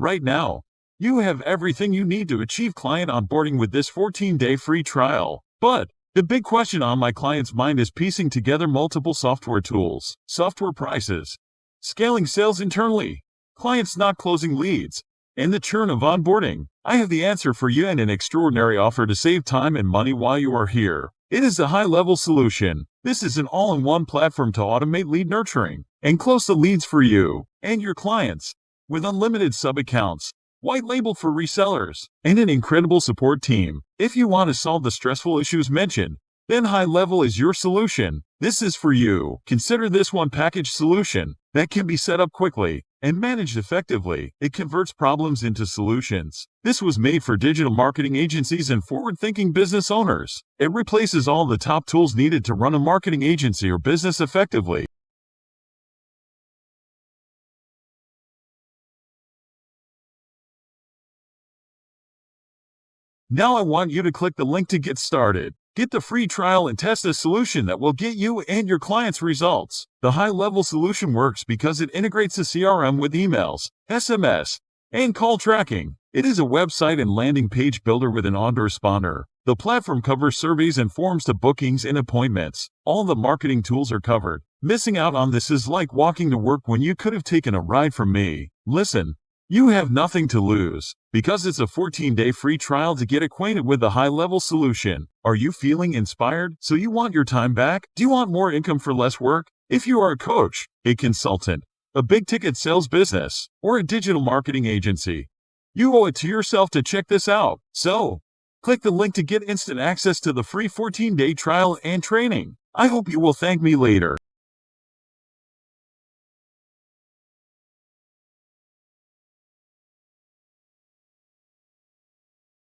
Right now, you have everything you need to achieve client onboarding with this 14-day free trial. But the big question on my client's mind is piecing together multiple software tools, software prices, scaling sales internally, clients not closing leads, and the churn of onboarding. I have the answer for you and an extraordinary offer to save time and money while you are here. It is a high-level solution. This is an all-in-one platform to automate lead nurturing and close the leads for you and your clients with unlimited sub-accounts, white label for resellers, and an incredible support team. If you want to solve the stressful issues mentioned, then High Level is your solution. This is for you. Consider this one package solution that can be set up quickly and managed effectively. It converts problems into solutions. This was made for digital marketing agencies and forward-thinking business owners. It replaces all the top tools needed to run a marketing agency or business effectively. Now I want you to click the link to get started. Get the free trial and test a solution that will get you and your clients results. The high-level solution works because it integrates a CRM with emails, SMS, and call tracking. It is a website and landing page builder with an autoresponder. The platform covers surveys and forms to bookings and appointments. All the marketing tools are covered. Missing out on this is like walking to work when you could have taken a ride from me. Listen. You have nothing to lose, because it's a 14-day free trial to get acquainted with the high-level solution. Are you feeling inspired? So you want your time back? Do you want more income for less work? If you are a coach, a consultant, a big-ticket sales business, or a digital marketing agency, you owe it to yourself to check this out. So, click the link to get instant access to the free 14-day trial and training. I hope you will thank me later.